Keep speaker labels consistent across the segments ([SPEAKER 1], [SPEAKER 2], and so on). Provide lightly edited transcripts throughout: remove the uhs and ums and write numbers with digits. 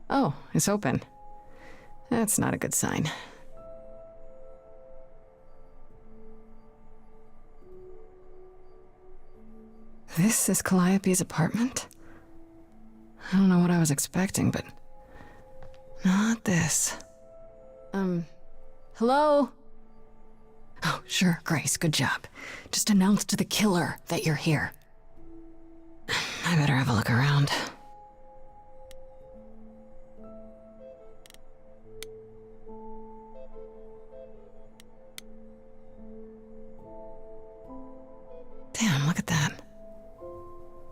[SPEAKER 1] Oh, it's open. That's not a good sign. This is Calliope's apartment? I don't know what I was expecting, but not this. Hello? Oh, sure, Grace, good job. Just announce to the killer that you're here. I better have a look around. Damn, look at that.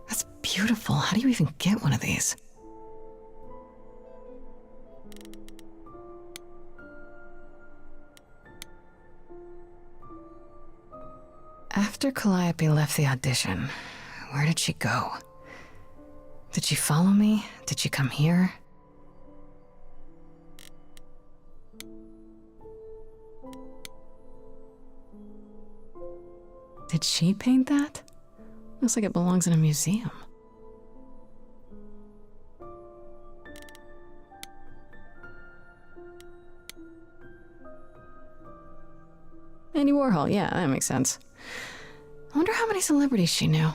[SPEAKER 1] That's beautiful. How do you even get one of these? After Calliope left the audition, where did she go? Did she follow me? Did she come here? Did she paint that? Looks like it belongs in a museum. Andy Warhol, yeah, that makes sense. I wonder how many celebrities she knew.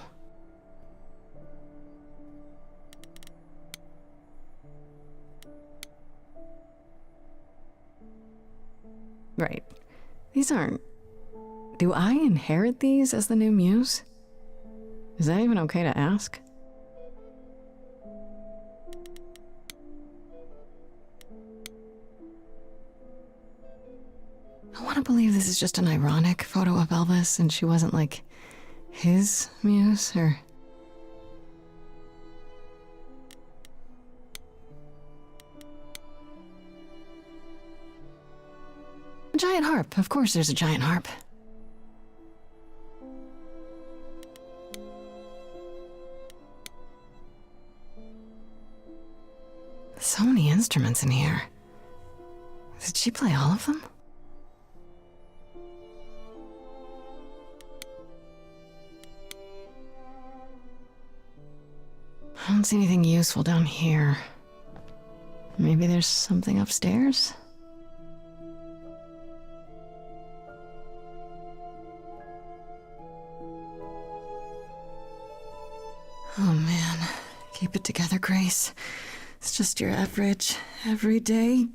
[SPEAKER 1] Right. These aren't... Do I inherit these as the new muse? Is that even okay to ask? I want to believe this is just an ironic photo of Elvis and she wasn't like his muse, or... A giant harp. Of course there's a giant harp. So many instruments in here. Did she play all of them? I don't see anything useful down here. Maybe there's something upstairs? Oh man, keep it together, Grace. It's just your average, everyday...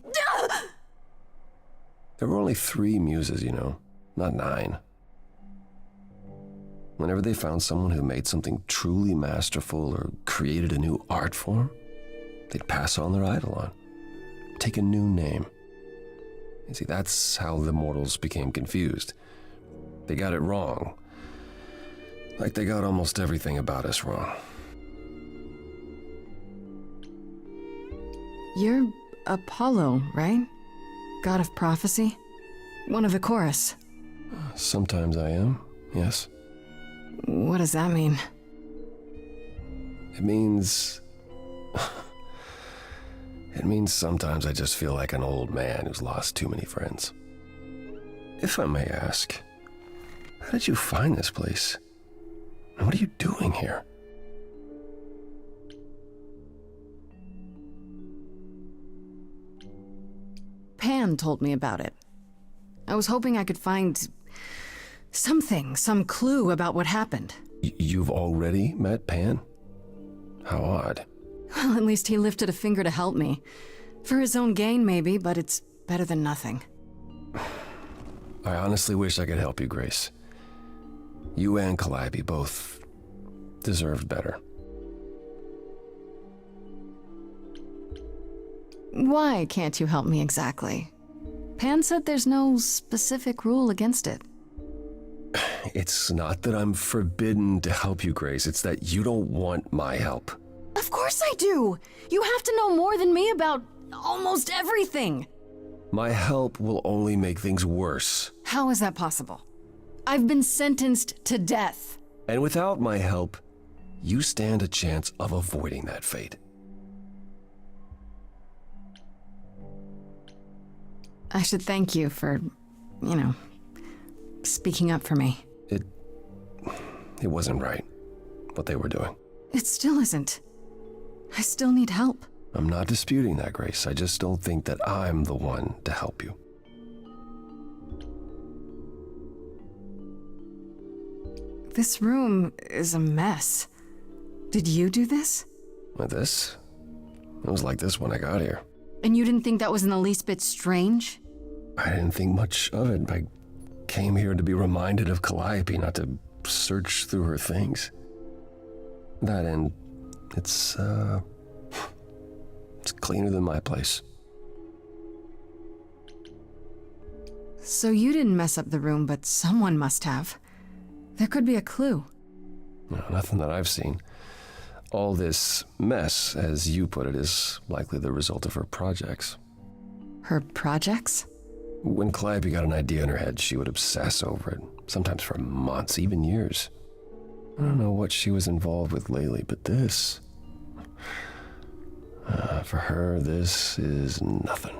[SPEAKER 2] There were only 3 muses, you know, not 9. Whenever they found someone who made something truly masterful or created a new art form, they'd pass on their eidolon, take a new name. You see, that's how the mortals became confused. They got it wrong. Like they got almost everything about us wrong.
[SPEAKER 1] You're Apollo, right? God of prophecy? One of the chorus.
[SPEAKER 2] Sometimes I am, yes.
[SPEAKER 1] What does that mean?
[SPEAKER 2] It means... It means sometimes I just feel like an old man who's lost too many friends. If I may ask, how did you find this place? And what are you doing here?
[SPEAKER 1] Pan told me about it. I was hoping I could find something, some clue about what happened.
[SPEAKER 2] You've already met Pan? How odd.
[SPEAKER 1] Well, at least he lifted a finger to help me. For his own gain, maybe, but it's better than nothing.
[SPEAKER 2] I honestly wish I could help you, Grace. You and Calliope both deserved better.
[SPEAKER 1] Why can't you help me exactly? Pan said there's no specific rule against it.
[SPEAKER 2] It's not that I'm forbidden to help you, Grace. It's that you don't want my help.
[SPEAKER 1] Of course I do! You have to know more than me about almost everything!
[SPEAKER 2] My help will only make things worse.
[SPEAKER 1] How is that possible? I've been sentenced to death.
[SPEAKER 2] And without my help, you stand a chance of avoiding that fate.
[SPEAKER 1] I should thank you for, speaking up for me.
[SPEAKER 2] It wasn't right, what they were doing.
[SPEAKER 1] It still isn't. I still need help.
[SPEAKER 2] I'm not disputing that, Grace. I just don't think that I'm the one to help you.
[SPEAKER 1] This room is a mess. Did you do this?
[SPEAKER 2] With this? It was like this when I got here.
[SPEAKER 1] And you didn't think that was in the least bit strange?
[SPEAKER 2] I didn't think much of it. I came here to be reminded of Calliope, not to search through her things. That and it's cleaner than my place.
[SPEAKER 1] So you didn't mess up the room, but someone must have. There could be a clue.
[SPEAKER 2] No, nothing that I've seen. All this mess, as you put it, is likely the result of her projects.
[SPEAKER 1] Her projects?
[SPEAKER 2] When Calliope got an idea in her head, she would obsess over it, sometimes for months, even years. I don't know what she was involved with lately, but this... for her, this is nothing.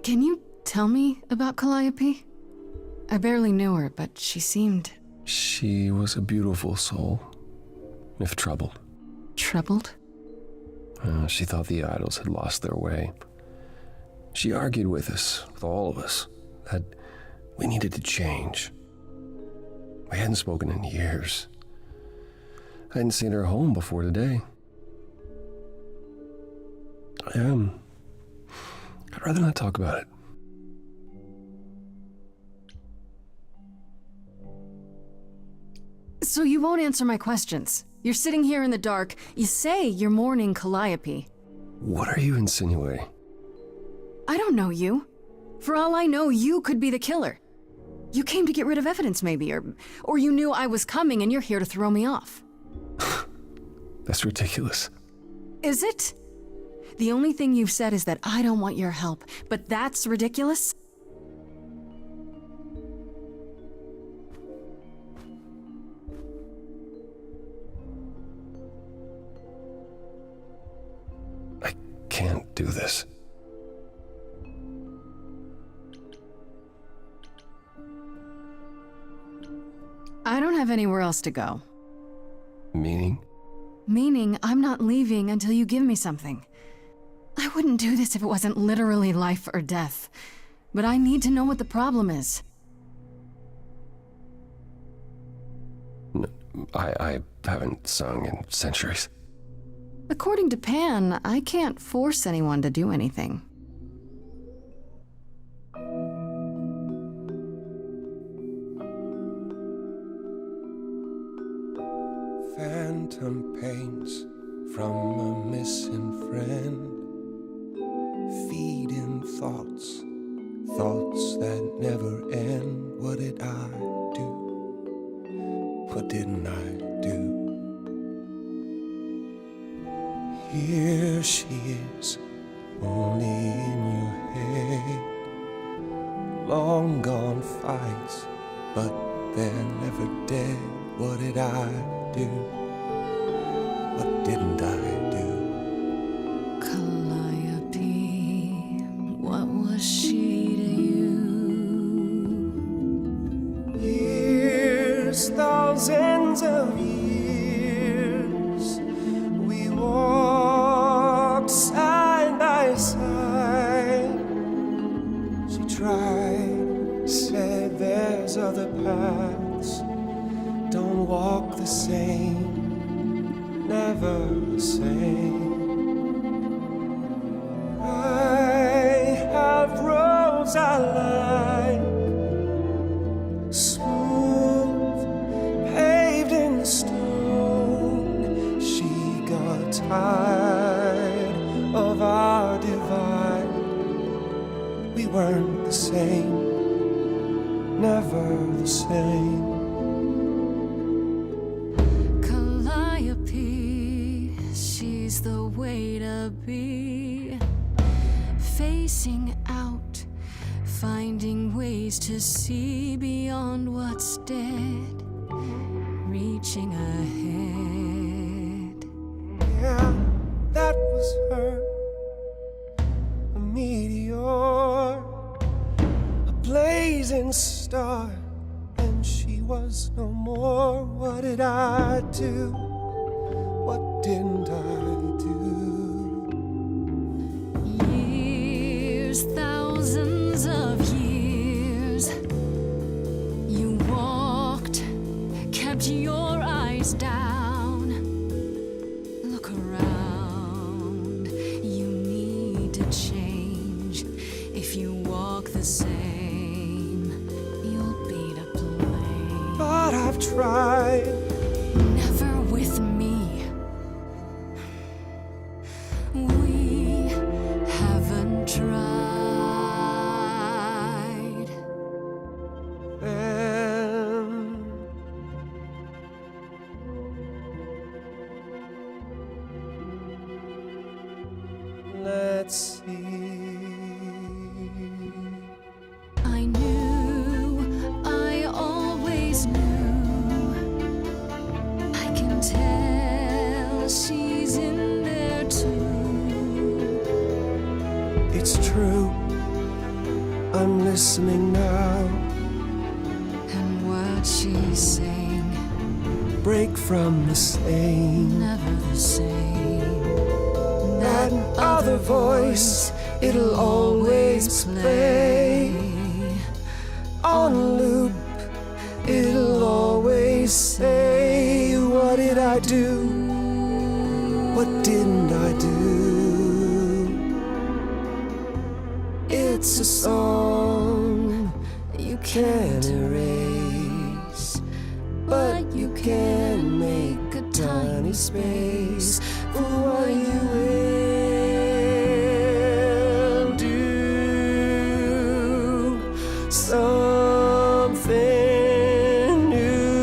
[SPEAKER 1] Can you tell me about Calliope? I barely knew her, but she seemed...
[SPEAKER 2] She was a beautiful soul, if troubled.
[SPEAKER 1] Troubled?
[SPEAKER 2] She thought the idols had lost their way. She argued with us, with all of us, that we needed to change. We hadn't spoken in years. I hadn't seen her home before today. I'd rather not talk about it.
[SPEAKER 1] So you won't answer my questions. You're sitting here in the dark. You say you're mourning Calliope.
[SPEAKER 2] What are you insinuating?
[SPEAKER 1] I don't know you. For all I know, you could be the killer. You came to get rid of evidence, maybe, or you knew I was coming and you're here to throw me off.
[SPEAKER 2] That's ridiculous.
[SPEAKER 1] Is it? The only thing you've said is that I don't want your help, but that's ridiculous?
[SPEAKER 2] I can't do this.
[SPEAKER 1] I don't have anywhere else to go.
[SPEAKER 2] Meaning?
[SPEAKER 1] Meaning I'm not leaving until you give me something. I wouldn't do this if it wasn't literally life or death. But I need to know what the problem is.
[SPEAKER 2] I haven't sung in centuries.
[SPEAKER 1] According to Pan, I can't force anyone to do anything.
[SPEAKER 3] Phantom pains from a missing friend, feeding thoughts, thoughts that never end. What did I do? What didn't I do? Here she is, only in your head. Long gone fights, but they're never dead. What did I do? What didn't I do?
[SPEAKER 1] Calliope, what was she to you?
[SPEAKER 3] Years, thousands of years, we walked side by side. She tried, said there's other paths. Don't walk the same, never the same. I have roads I like, smooth, paved in stone. She got tired of our divide. We weren't the same, never the same.
[SPEAKER 1] Calliope, she's the way to be. Facing out, finding ways to see beyond what's dead, reaching ahead.
[SPEAKER 3] Yeah, that was her. A meteor, a blazing star, and she was no more. What did I do? What didn't I do?
[SPEAKER 1] Years, thousands of years. You walked, kept your eyes down. Look around, you need to change. If you walk the same, you'll be to blame.
[SPEAKER 3] But I've tried.
[SPEAKER 1] Never with me. We haven't tried.
[SPEAKER 3] Then let's see.
[SPEAKER 1] I knew, I always knew. I can tell she's in there too.
[SPEAKER 3] It's true. I'm listening now.
[SPEAKER 1] And what she's saying,
[SPEAKER 3] Break from the stain.
[SPEAKER 1] never the same.
[SPEAKER 3] That other voice, it'll always play. On loop, it'll always say, what did I do? What didn't I do? It's a song you can't erase, but you can make a tiny space for what you will do. Something new.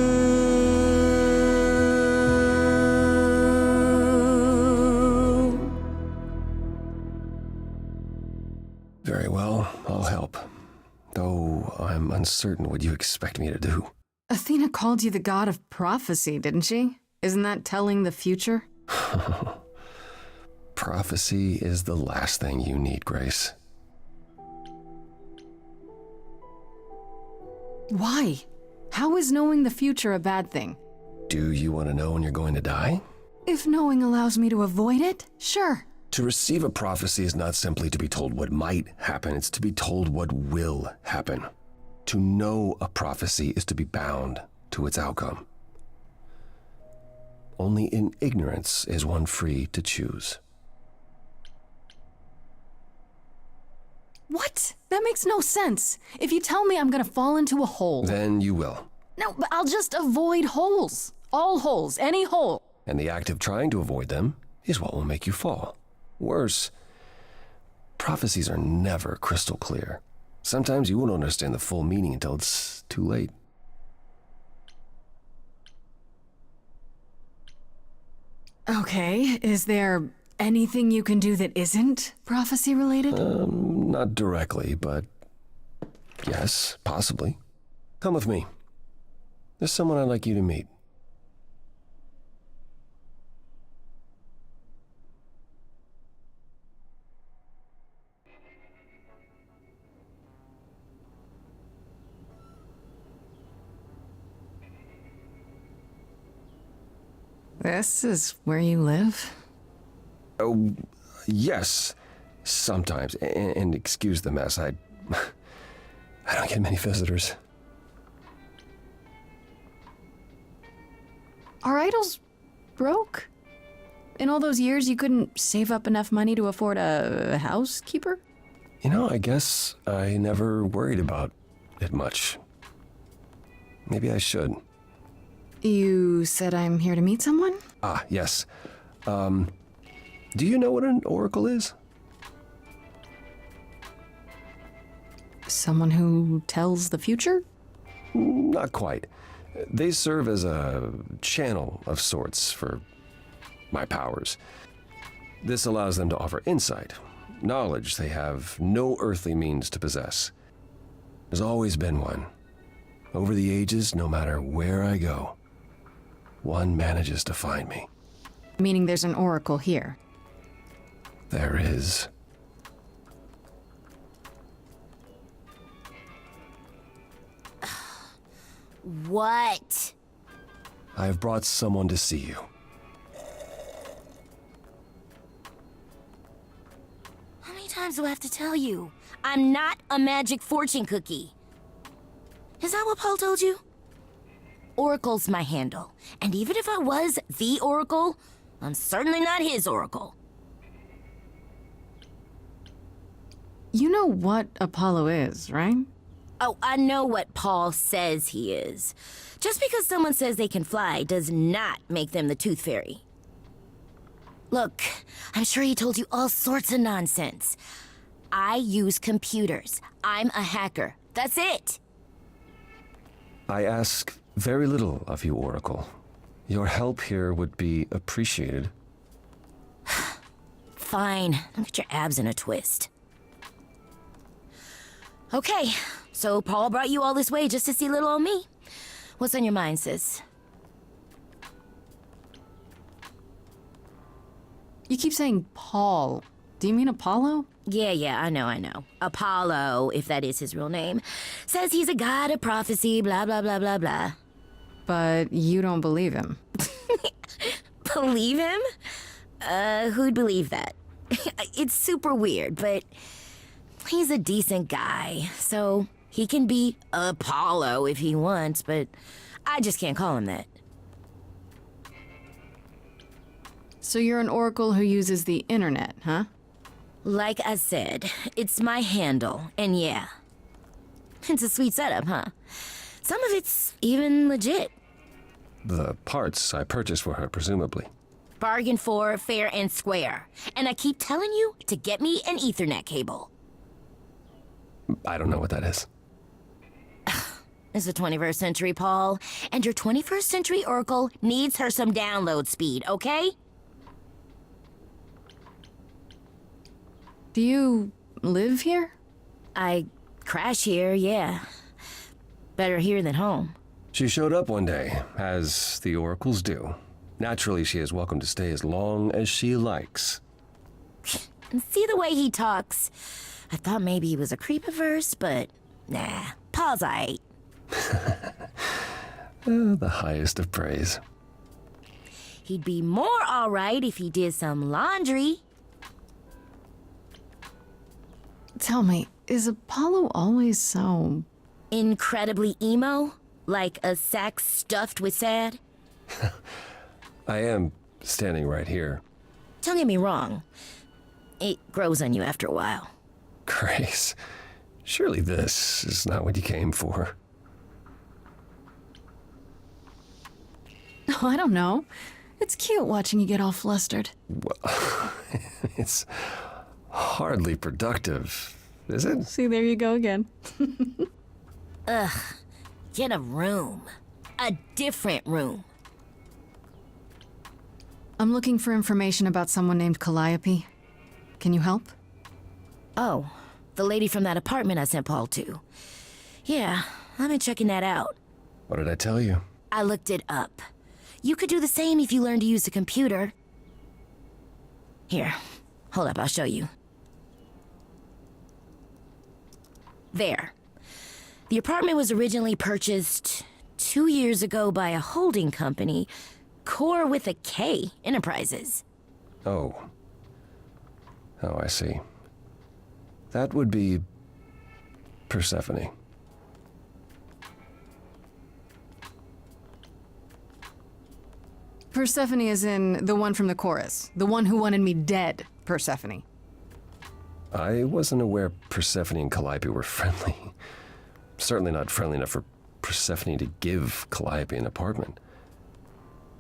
[SPEAKER 2] Very well, I'll help. Though I'm uncertain what you expect me to do.
[SPEAKER 1] Athena called you the god of prophecy, didn't she? Isn't that telling the future?
[SPEAKER 2] Prophecy is the last thing you need, Grace.
[SPEAKER 1] Why? How is knowing the future a bad thing?
[SPEAKER 2] Do you want to know when you're going to die?
[SPEAKER 1] If knowing allows me to avoid it, sure.
[SPEAKER 2] To receive a prophecy is not simply to be told what might happen, it's to be told what will happen. To know a prophecy is to be bound to its outcome. Only in ignorance is one free to choose.
[SPEAKER 1] What? That makes no sense. If you tell me I'm gonna fall into a hole.
[SPEAKER 2] Then you will.
[SPEAKER 1] No, but I'll just avoid holes. All holes, any hole.
[SPEAKER 2] And the act of trying to avoid them is what will make you fall. Worse, prophecies are never crystal clear. Sometimes you won't understand the full meaning until it's too late.
[SPEAKER 1] Okay, is there anything you can do that isn't prophecy related?
[SPEAKER 2] Not directly, but yes, possibly. Come with me. There's someone I'd like you to meet.
[SPEAKER 1] This is where you live?
[SPEAKER 2] Oh, yes, sometimes. And excuse the mess. I don't get many visitors.
[SPEAKER 1] Are idols broke? In all those years, you couldn't save up enough money to afford a housekeeper?
[SPEAKER 2] You know, I guess I never worried about it much. Maybe I should.
[SPEAKER 1] You said I'm here to meet someone?
[SPEAKER 2] Ah, yes. Do you know what an oracle is?
[SPEAKER 1] Someone who tells the future?
[SPEAKER 2] Not quite. They serve as a channel of sorts for my powers. This allows them to offer insight, knowledge they have no earthly means to possess. There's always been one. Over the ages, no matter where I go, one manages to find me.
[SPEAKER 1] Meaning there's an oracle here.
[SPEAKER 2] There is.
[SPEAKER 4] What?
[SPEAKER 2] I have brought someone to see you.
[SPEAKER 4] How many times do I have to tell you? I'm not a magic fortune cookie. Is that what Paul told you? Oracle's my handle. And even if I was the Oracle, I'm certainly not his Oracle.
[SPEAKER 1] You know what Apollo is, right?
[SPEAKER 4] Oh, I know what Paul says he is. Just because someone says they can fly does not make them the Tooth Fairy. Look, I'm sure he told you all sorts of nonsense. I use computers. I'm a hacker. That's it.
[SPEAKER 2] I ask very little of you, Oracle. Your help here would be appreciated.
[SPEAKER 4] Fine. Don't get your abs in a twist. Okay, so Paul brought you all this way just to see little old me. What's on your mind, sis?
[SPEAKER 1] You keep saying Paul. Do you mean Apollo?
[SPEAKER 4] Yeah, I know. Apollo, if that is his real name, says he's a god of prophecy, blah, blah, blah, blah, blah.
[SPEAKER 1] But you don't believe him.
[SPEAKER 4] Believe him? Who'd believe that? It's super weird, but he's a decent guy, so he can be Apollo if he wants, but I just can't call him that.
[SPEAKER 1] So you're an oracle who uses the internet, huh?
[SPEAKER 4] Like I said, it's my handle, and yeah. It's a sweet setup, huh? Some of it's even legit.
[SPEAKER 2] The parts I purchased for her, presumably.
[SPEAKER 4] Bargain for, fair and square. And I keep telling you to get me an Ethernet cable.
[SPEAKER 2] I don't know what that is.
[SPEAKER 4] It's the 21st century, Paul, and your 21st century Oracle needs her some download speed, okay?
[SPEAKER 1] Do you live here?
[SPEAKER 4] I crash here, yeah. Better here than home.
[SPEAKER 2] She showed up one day, as the oracles do. Naturally, she is welcome to stay as long as she likes.
[SPEAKER 4] And see the way he talks. I thought maybe he was a creepiverse, but nah, Paul's aight.
[SPEAKER 2] The highest of praise.
[SPEAKER 4] He'd be more alright if he did some laundry.
[SPEAKER 1] Tell me, is Apollo always so...
[SPEAKER 4] Incredibly emo? Like a sack stuffed with sad?
[SPEAKER 2] I am standing right here.
[SPEAKER 4] Don't get me wrong. It grows on you after a while.
[SPEAKER 2] Grace, surely this is not what you came for.
[SPEAKER 1] Oh, I don't know. It's cute watching you get all flustered.
[SPEAKER 2] Well, it's hardly productive, is it?
[SPEAKER 1] See, there you go again.
[SPEAKER 4] Get a room. A different room.
[SPEAKER 1] I'm looking for information about someone named Calliope. Can you help?
[SPEAKER 4] Oh, the lady from that apartment I sent Paul to. Yeah, I've been checking that out.
[SPEAKER 2] What did I tell you?
[SPEAKER 4] I looked it up. You could do the same if you learned to use a computer. Here, hold up, I'll show you. There. The apartment was originally purchased 2 years ago by a holding company, Core with a K Enterprises.
[SPEAKER 2] Oh, I see. That would be Persephone.
[SPEAKER 1] Persephone is in the one from the chorus. The one who wanted me dead, Persephone.
[SPEAKER 2] I wasn't aware Persephone and Calliope were friendly. Certainly not friendly enough for Persephone to give Calliope an apartment.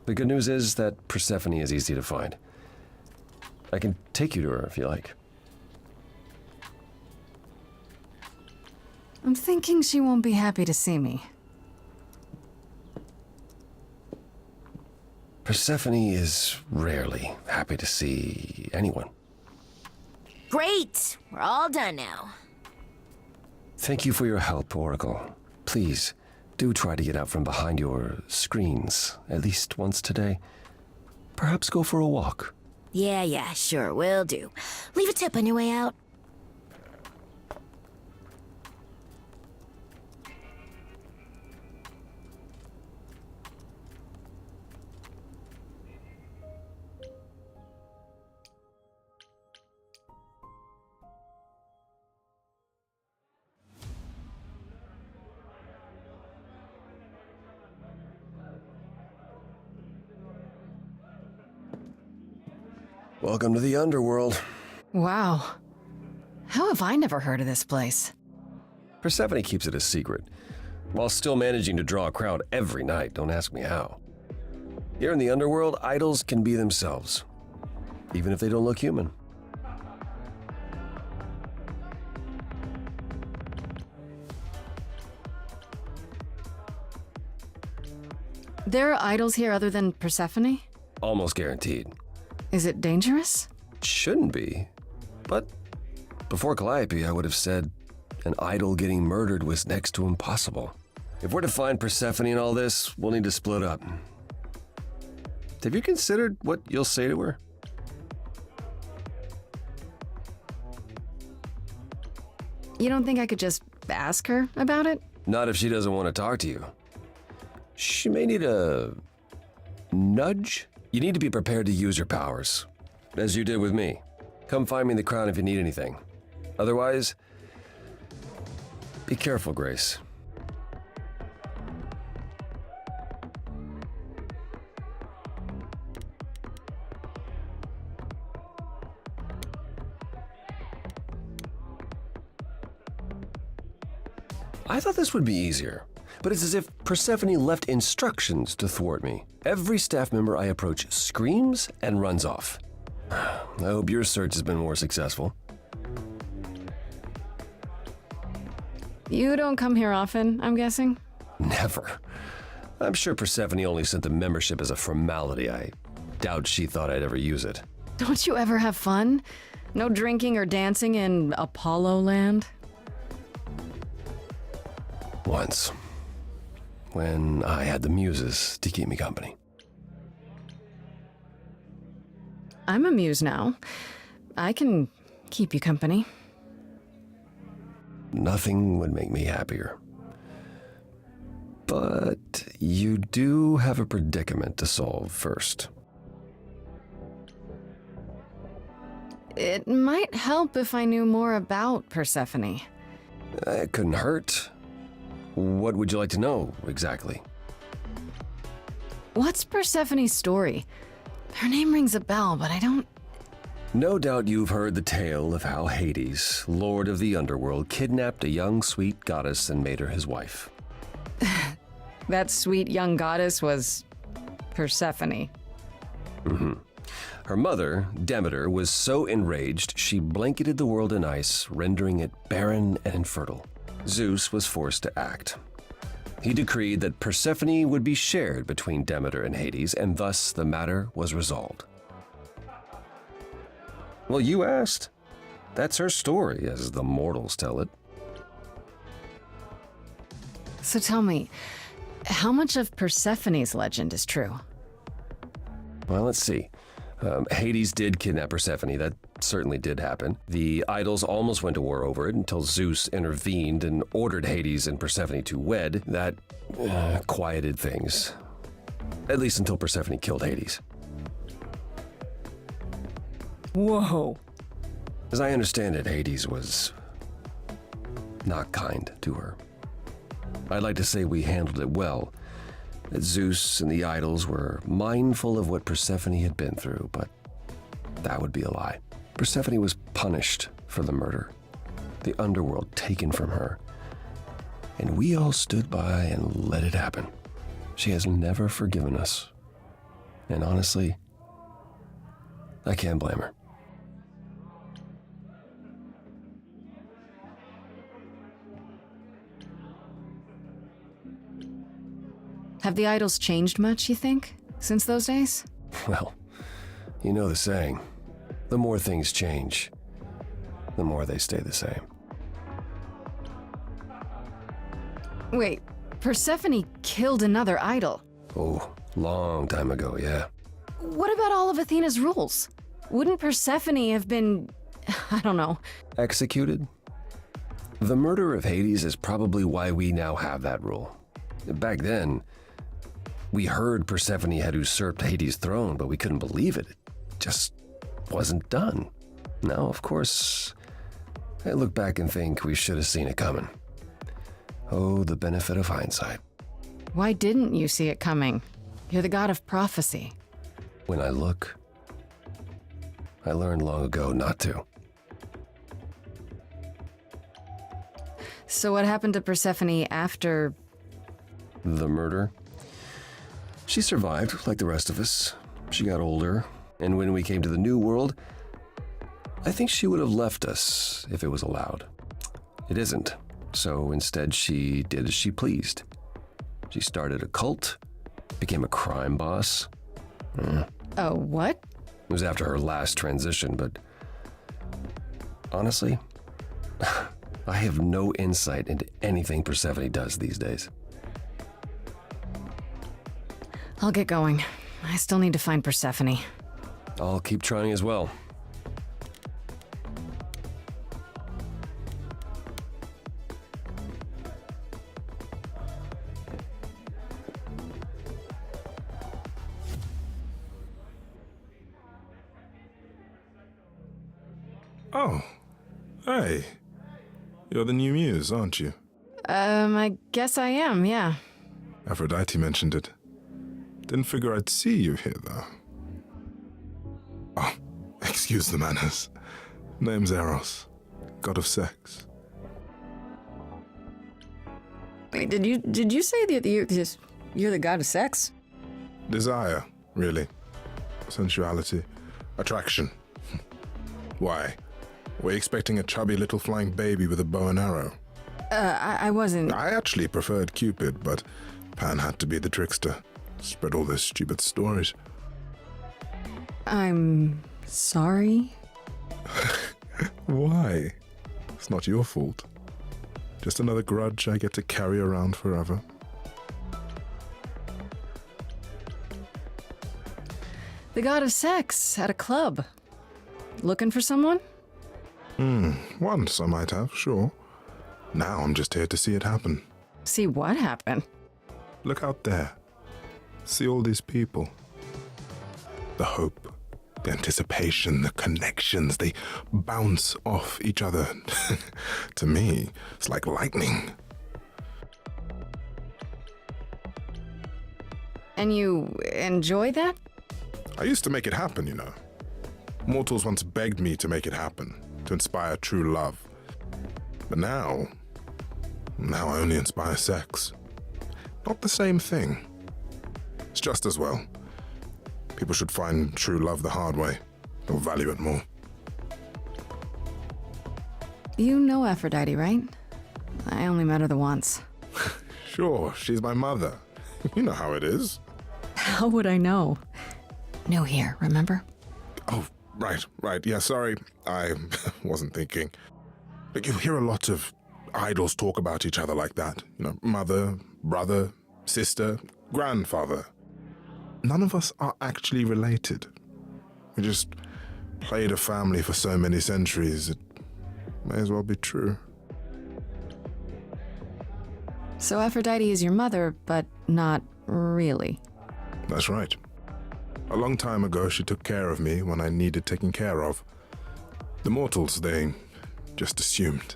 [SPEAKER 2] The good news is that Persephone is easy to find. I can take you to her if you like.
[SPEAKER 1] I'm thinking she won't be happy to see me.
[SPEAKER 2] Persephone is rarely happy to see anyone.
[SPEAKER 4] Great! We're all done now.
[SPEAKER 2] Thank you for your help, Oracle. Please, do try to get out from behind your screens at least once today. Perhaps go for a walk.
[SPEAKER 4] Yeah, sure, will do. Leave a tip on your way out.
[SPEAKER 2] Welcome to the underworld.
[SPEAKER 1] Wow. How have I never heard of this place?
[SPEAKER 2] Persephone keeps it a secret, while still managing to draw a crowd every night. Don't ask me how. Here in the underworld, idols can be themselves, even if they don't look human.
[SPEAKER 1] There are idols here other than Persephone?
[SPEAKER 2] Almost guaranteed.
[SPEAKER 1] Is it dangerous?
[SPEAKER 2] Shouldn't be, but before Calliope, I would have said an idol getting murdered was next to impossible. If we're to find Persephone in all this, we'll need to split up. Have you considered what you'll say to her?
[SPEAKER 1] You don't think I could just ask her about it?
[SPEAKER 2] Not if she doesn't want to talk to you. She may need a nudge. You need to be prepared to use your powers, as you did with me. Come find me in the crown if you need anything. Otherwise, be careful, Grace. I thought this would be easier, but it's as if Persephone left instructions to thwart me. Every staff member I approach screams and runs off. I hope your search has been more successful.
[SPEAKER 1] You don't come here often, I'm guessing?
[SPEAKER 2] Never. I'm sure Persephone only sent the membership as a formality. I doubt she thought I'd ever use it.
[SPEAKER 1] Don't you ever have fun? No drinking or dancing in Apollo land?
[SPEAKER 2] Once, when I had the muses to keep me company.
[SPEAKER 1] I'm a muse now. I can keep you company.
[SPEAKER 2] Nothing would make me happier. But you do have a predicament to solve first.
[SPEAKER 1] It might help if I knew more about Persephone.
[SPEAKER 2] It couldn't hurt. What would you like to know, exactly?
[SPEAKER 1] What's Persephone's story? Her name rings a bell, but I don't...
[SPEAKER 2] No doubt you've heard the tale of how Hades, lord of the underworld, kidnapped a young sweet goddess and made her his wife.
[SPEAKER 1] That sweet young goddess was... Persephone.
[SPEAKER 2] Her mother, Demeter, was so enraged she blanketed the world in ice, rendering it barren and infertile. Zeus was forced to act. He decreed that Persephone would be shared between Demeter and Hades, and thus the matter was resolved. Well, you asked. That's her story, as the mortals tell it.
[SPEAKER 1] So tell me, how much of Persephone's legend is true?
[SPEAKER 2] Well, let's see. Hades did kidnap Persephone. That certainly did happen. The idols almost went to war over it until Zeus intervened and ordered Hades and Persephone to wed. That quieted things. At least until Persephone killed Hades.
[SPEAKER 1] Whoa.
[SPEAKER 2] As I understand it, Hades was not kind to her. I'd like to say we handled it well, that Zeus and the idols were mindful of what Persephone had been through, but that would be a lie. Persephone was punished for the murder, the underworld taken from her, and we all stood by and let it happen. She has never forgiven us, and honestly, I can't blame her.
[SPEAKER 1] Have the idols changed much, you think, since those days?
[SPEAKER 2] Well, you know the saying, the more things change, the more they stay the same.
[SPEAKER 1] Wait, Persephone killed another idol.
[SPEAKER 2] Oh, long time ago, yeah.
[SPEAKER 1] What about all of Athena's rules? Wouldn't Persephone have been, I don't know,
[SPEAKER 2] Executed? The murder of Hades is probably why we now have that rule. Back then, we heard Persephone had usurped Hades' throne, but we couldn't believe it. It just wasn't done. Now, of course, I look back and think we should have seen it coming. Oh, the benefit of hindsight.
[SPEAKER 1] why didn't you see it coming? You're the god of prophecy.
[SPEAKER 2] When I look, I learned long ago not to.
[SPEAKER 1] So what happened to Persephone after...
[SPEAKER 2] The murder? She survived, like the rest of us. She got older, and when we came to the New World, I think she would have left us if it was allowed. It isn't, so instead she did as she pleased. She started a cult, became a crime boss.
[SPEAKER 1] Oh, what?
[SPEAKER 2] It was after her last transition, but honestly, I have no insight into anything Persephone does these days.
[SPEAKER 1] I'll get going. I still need to find Persephone.
[SPEAKER 2] I'll keep trying as well.
[SPEAKER 5] Oh, hey. You're the new muse, aren't you?
[SPEAKER 1] I guess I am, yeah.
[SPEAKER 5] Aphrodite mentioned it. Didn't figure I'd see you here, though. Oh, excuse the manners. Name's Eros, god of sex.
[SPEAKER 1] Wait, did you say that you're the god of sex?
[SPEAKER 5] Desire, really. Sensuality. Attraction. Why? Were you expecting a chubby little flying baby with a bow and arrow?
[SPEAKER 1] I wasn't...
[SPEAKER 5] I actually preferred Cupid, but Pan had to be the trickster. Spread all those stupid stories.
[SPEAKER 1] I'm... sorry?
[SPEAKER 5] Why? It's not your fault. Just another grudge I get to carry around forever.
[SPEAKER 1] The god of sex at a club. Looking for someone?
[SPEAKER 5] Once I might have, sure. Now I'm just here to see it happen.
[SPEAKER 1] See what happened?
[SPEAKER 5] Look out there. See all these people. The hope, the anticipation, the connections, they bounce off each other. To me, it's like lightning.
[SPEAKER 1] And you enjoy that?
[SPEAKER 5] I used to make it happen, you know. Mortals once begged me to make it happen, to inspire true love. But now I only inspire sex. Not the same thing. It's just as well. People should find true love the hard way. They'll value it more.
[SPEAKER 1] You know Aphrodite, right? I only met her the once.
[SPEAKER 5] Sure, she's my mother. You know how it is.
[SPEAKER 1] How would I know? New here, remember?
[SPEAKER 5] Oh, right. Yeah, sorry. I wasn't thinking. But you hear a lot of idols talk about each other like that. You know, mother, brother, sister, grandfather. None of us are actually related. We just played a family for so many centuries, it may as well be true.
[SPEAKER 1] So Aphrodite is your mother, but not really.
[SPEAKER 5] That's right. A long time ago, she took care of me when I needed taking care of. The mortals, they just assumed.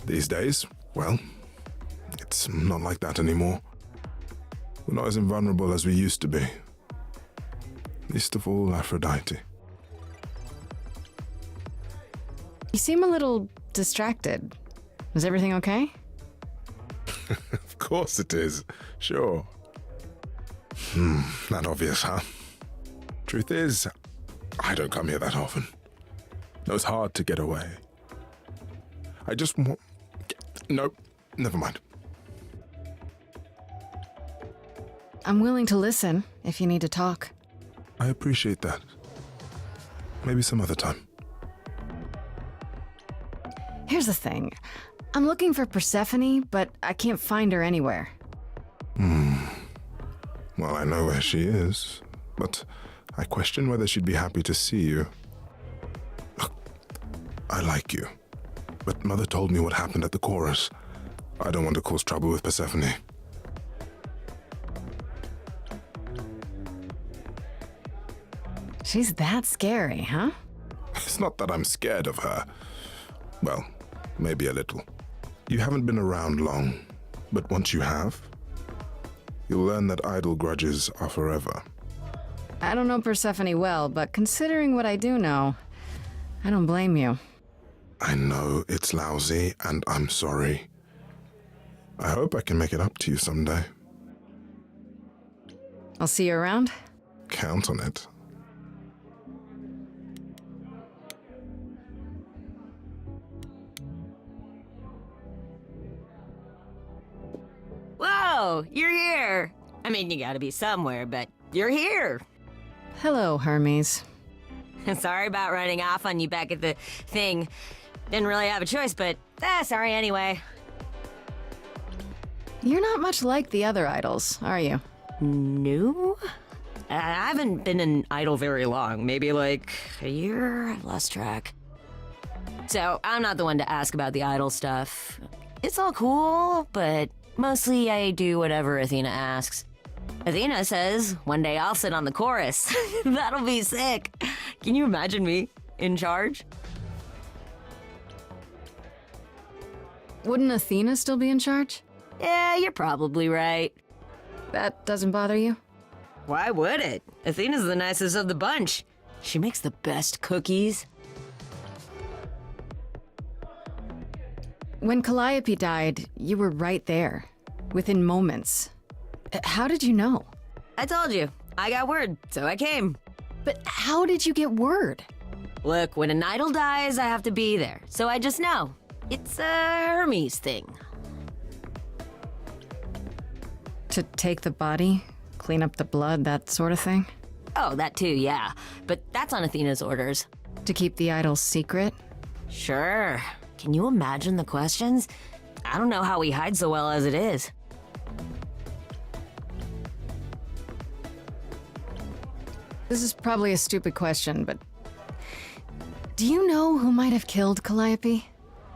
[SPEAKER 5] These days, well, it's not like that anymore. We're not as invulnerable as we used to be. Least of all, Aphrodite.
[SPEAKER 1] You seem a little distracted. Is everything okay?
[SPEAKER 5] Of course it is. Sure. Not obvious, huh? Truth is, I don't come here that often. No, it's hard to get away. I just want... Nope, never mind.
[SPEAKER 1] I'm willing to listen if you need to talk.
[SPEAKER 5] I appreciate that. Maybe some other time.
[SPEAKER 1] Here's the thing. I'm looking for Persephone, but I can't find her anywhere.
[SPEAKER 5] Well, I know where she is, but I question whether she'd be happy to see you. Look, I like you, but Mother told me what happened at the chorus. I don't want to cause trouble with Persephone.
[SPEAKER 1] She's that scary, huh?
[SPEAKER 5] It's not that I'm scared of her. Well, maybe a little. You haven't been around long, but once you have, you'll learn that idle grudges are forever.
[SPEAKER 1] I don't know Persephone well, but considering what I do know, I don't blame you.
[SPEAKER 5] I know it's lousy, and I'm sorry. I hope I can make it up to you someday.
[SPEAKER 1] I'll see you around.
[SPEAKER 5] Count on it.
[SPEAKER 4] Whoa, you're here. I mean, you gotta be somewhere, but you're here.
[SPEAKER 1] Hello, Hermes.
[SPEAKER 4] Sorry about running off on you back at the thing. Didn't really have a choice, but sorry anyway.
[SPEAKER 1] You're not much like the other idols, are you?
[SPEAKER 4] No? I haven't been an idol very long. Maybe like a year? I've lost track. So, I'm not the one to ask about the idol stuff. It's all cool, but mostly I do whatever Athena asks. Athena says one day I'll sit on the chorus. That'll be sick. Can you imagine me in charge?
[SPEAKER 1] Wouldn't Athena still be in charge?
[SPEAKER 4] Yeah, you're probably right.
[SPEAKER 1] That doesn't bother you?
[SPEAKER 4] Why would it? Athena's the nicest of the bunch. She makes the best cookies.
[SPEAKER 1] When Calliope died, you were right there, within moments. How did you know?
[SPEAKER 4] I told you. I got word, so I came.
[SPEAKER 1] But how did you get word?
[SPEAKER 4] Look, when an idol dies, I have to be there. So I just know. It's a Hermes thing.
[SPEAKER 1] To take the body, clean up the blood, that sort of thing?
[SPEAKER 4] Oh, that too, yeah. But that's on Athena's orders.
[SPEAKER 1] To keep the idol's secret?
[SPEAKER 4] Sure. Can you imagine the questions? I don't know how we hide so well as it is.
[SPEAKER 1] This is probably a stupid question, but do you know who might have killed Calliope?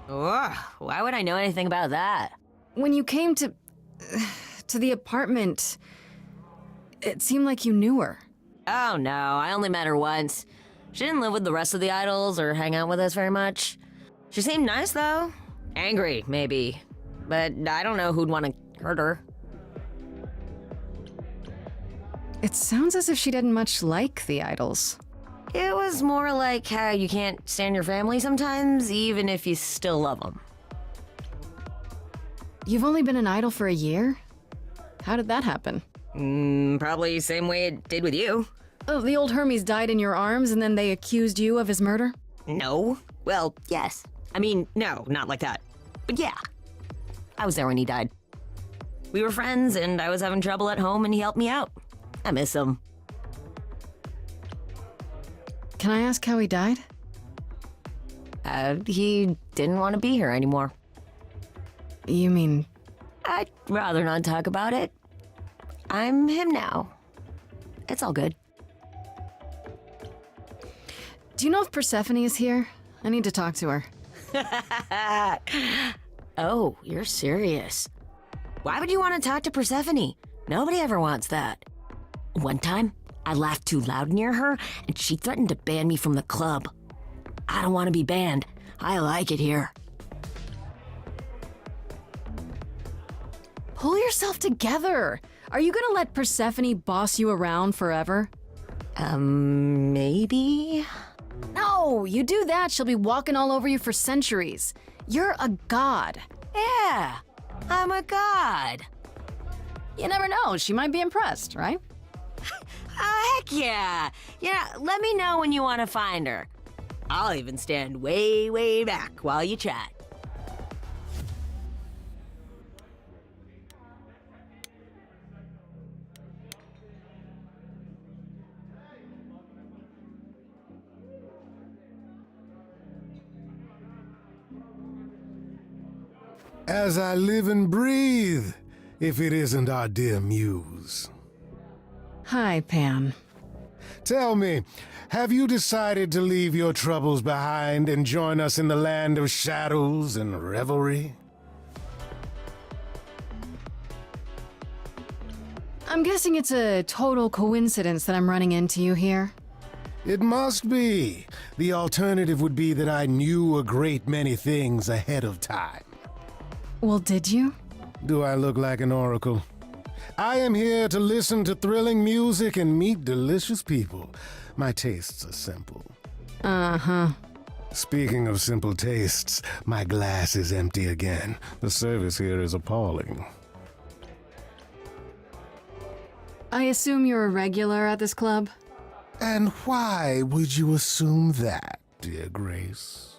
[SPEAKER 4] Ugh, why would I know anything about that?
[SPEAKER 1] When you came to the apartment, it seemed like you knew her.
[SPEAKER 4] Oh no, I only met her once. She didn't live with the rest of the idols or hang out with us very much. She seemed nice though. Angry, maybe. But I don't know who'd want to hurt her.
[SPEAKER 1] It sounds as if she didn't much like the idols.
[SPEAKER 4] It was more like how you can't stand your family sometimes, even if you still love them.
[SPEAKER 1] You've only been an idol for a year? How did that happen?
[SPEAKER 4] Probably same way it did with you.
[SPEAKER 1] Oh, the old Hermes died in your arms and then they accused you of his murder?
[SPEAKER 4] No. Well, yes. I mean, no, not like that. But yeah. I was there when he died. We were friends, and I was having trouble at home, and he helped me out. I miss him.
[SPEAKER 1] Can I ask how he died?
[SPEAKER 4] He didn't want to be here anymore.
[SPEAKER 1] You mean...
[SPEAKER 4] I'd rather not talk about it. I'm him now. It's all good.
[SPEAKER 1] Do you know if Persephone is here? I need to talk to her.
[SPEAKER 4] Oh, you're serious. Why would you want to talk to Persephone? Nobody ever wants that. One time, I laughed too loud near her, and she threatened to ban me from the club. I don't want to be banned. I like it here.
[SPEAKER 1] Pull yourself together. Are you gonna let Persephone boss you around forever?
[SPEAKER 4] Maybe?
[SPEAKER 1] No, you do that, she'll be walking all over you for centuries. You're a god.
[SPEAKER 4] Yeah, I'm a god.
[SPEAKER 1] You never know, she might be impressed, right?
[SPEAKER 4] Heck yeah. Yeah, let me know when you want to find her. I'll even stand way, way back while you chat.
[SPEAKER 6] As I live and breathe, if it isn't our dear muse.
[SPEAKER 1] Hi, Pan.
[SPEAKER 6] Tell me, have you decided to leave your troubles behind and join us in the land of shadows and revelry?
[SPEAKER 1] I'm guessing it's a total coincidence that I'm running into you here.
[SPEAKER 6] It must be. The alternative would be that I knew a great many things ahead of time.
[SPEAKER 1] Well, did you?
[SPEAKER 6] Do I look like an oracle? I am here to listen to thrilling music and meet delicious people. My tastes are simple.
[SPEAKER 1] Uh-huh.
[SPEAKER 6] Speaking of simple tastes, my glass is empty again. The service here is appalling.
[SPEAKER 1] I assume you're a regular at this club?
[SPEAKER 6] And why would you assume that, dear Grace?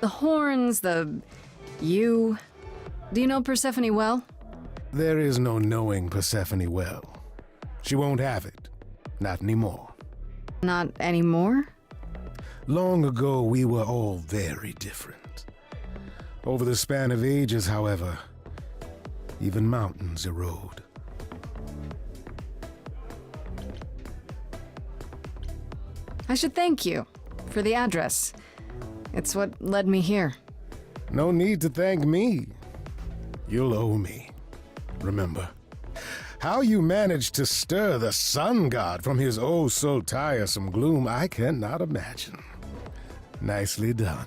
[SPEAKER 1] The horns, you. Do you know Persephone well?
[SPEAKER 6] There is no knowing Persephone well. She won't have it. Not anymore.
[SPEAKER 1] Not anymore?
[SPEAKER 6] Long ago, we were all very different. Over the span of ages, however, even mountains erode.
[SPEAKER 1] I should thank you for the address. It's what led me here.
[SPEAKER 6] No need to thank me. You'll owe me. Remember, how you managed to stir the sun god from his oh so tiresome gloom, I cannot imagine. Nicely done.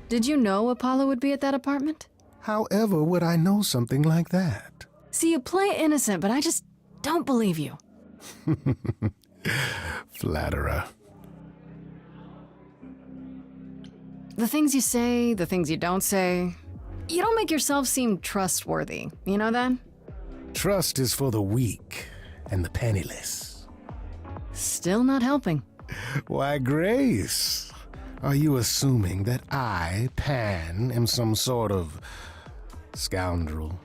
[SPEAKER 1] Did you know Apollo would be at that apartment?
[SPEAKER 6] However would I know something like that?
[SPEAKER 1] See, you play innocent, but I just don't believe you.
[SPEAKER 6] Flatterer.
[SPEAKER 1] The things you say, the things you don't say. You don't make yourself seem trustworthy. You know that?
[SPEAKER 6] Trust is for the weak and the penniless.
[SPEAKER 1] Still not helping.
[SPEAKER 6] Why, Grace, are you assuming that I, Pan, am some sort of scoundrel?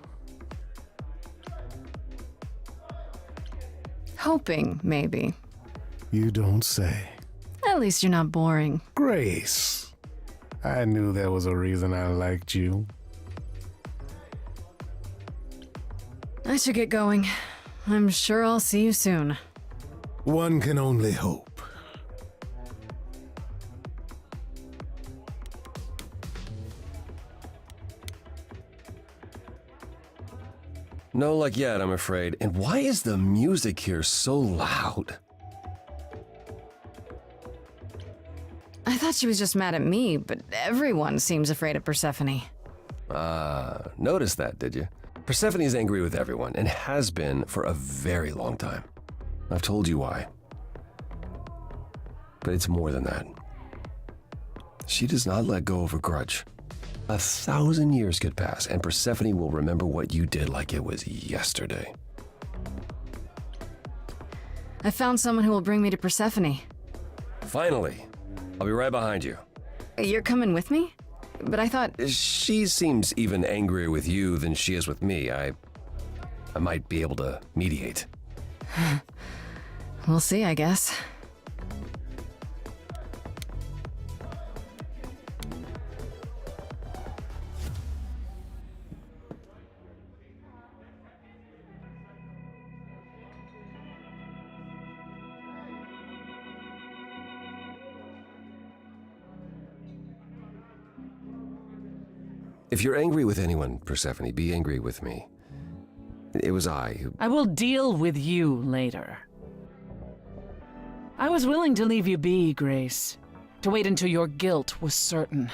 [SPEAKER 1] Hoping, maybe.
[SPEAKER 6] You don't say.
[SPEAKER 1] At least you're not boring.
[SPEAKER 6] Grace, I knew there was a reason I liked you.
[SPEAKER 1] I should get going. I'm sure I'll see you soon.
[SPEAKER 6] One can only hope.
[SPEAKER 2] No luck yet, I'm afraid. And why is the music here so loud?
[SPEAKER 1] I thought she was just mad at me, but everyone seems afraid of Persephone.
[SPEAKER 2] Noticed that, did you? Persephone's angry with everyone, and has been for a very long time. I've told you why. But it's more than that. She does not let go of her grudge. 1,000 years could pass, and Persephone will remember what you did like it was yesterday.
[SPEAKER 1] I found someone who will bring me to Persephone.
[SPEAKER 2] Finally! I'll be right behind you.
[SPEAKER 1] You're coming with me? But I thought...
[SPEAKER 2] She seems even angrier with you than she is with me. I might be able to mediate.
[SPEAKER 1] We'll see, I guess.
[SPEAKER 2] If you're angry with anyone, Persephone, be angry with me. It was I who...
[SPEAKER 7] I will deal with you later. I was willing to leave you be, Grace, to wait until your guilt was certain.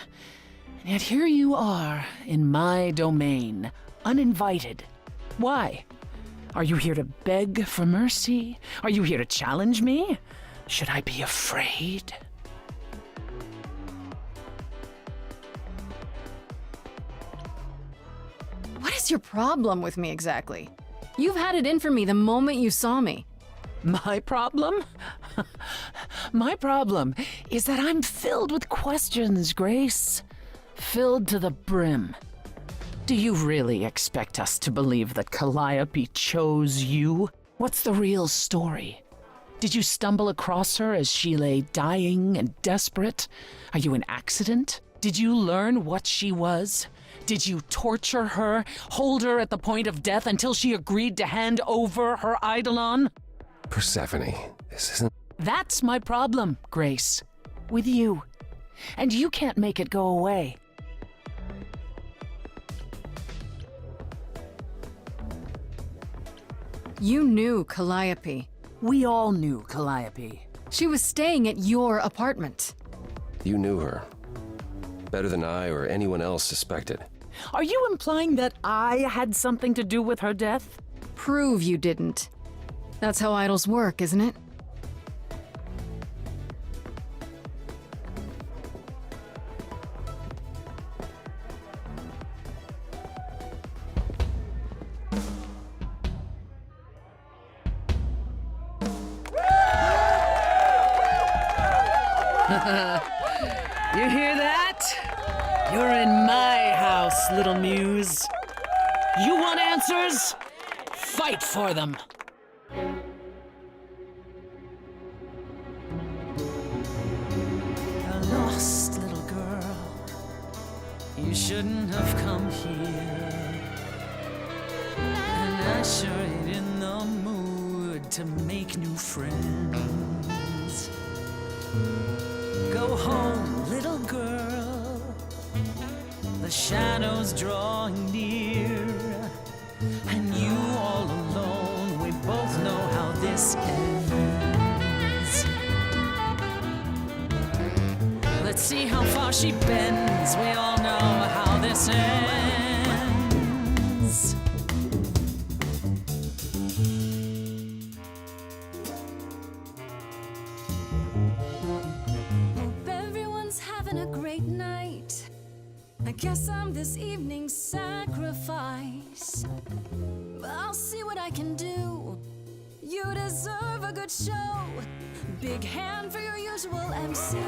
[SPEAKER 7] And yet here you are, in my domain, uninvited. Why? Are you here to beg for mercy? Are you here to challenge me? Should I be afraid?
[SPEAKER 1] What is your problem with me exactly? You've had it in for me the moment you saw me.
[SPEAKER 7] My problem? My problem is that I'm filled with questions, Grace. Filled to the brim. Do you really expect us to believe that Calliope chose you? What's the real story? Did you stumble across her as she lay dying and desperate? Are you an accident? Did you learn what she was? Did you torture her, hold her at the point of death until she agreed to hand over her Eidolon?
[SPEAKER 2] Persephone, this isn't...
[SPEAKER 7] That's my problem, Grace. With you. And you can't make it go away.
[SPEAKER 1] You knew Calliope.
[SPEAKER 7] We all knew Calliope.
[SPEAKER 1] She was staying at your apartment.
[SPEAKER 2] You knew her. better than I or anyone else suspected.
[SPEAKER 7] Are you implying that I had something to do with her death?
[SPEAKER 1] Prove you didn't. That's how idols work, isn't it?
[SPEAKER 7] You hear that? You're in my house, little muse. You want answers? Fight for them.
[SPEAKER 8] A lost little girl, you shouldn't have come here. And I sure ain't in the mood to make new friends. Go home, little girl, the shadows drawing near, and you all alone, we both know how this ends. Let's see how far she bends, we all know how this ends.
[SPEAKER 9] Hope everyone's having a great night. I guess I'm this evening's sacrifice. But I'll see what I can do. You deserve a good show. Big hand for your usual MC.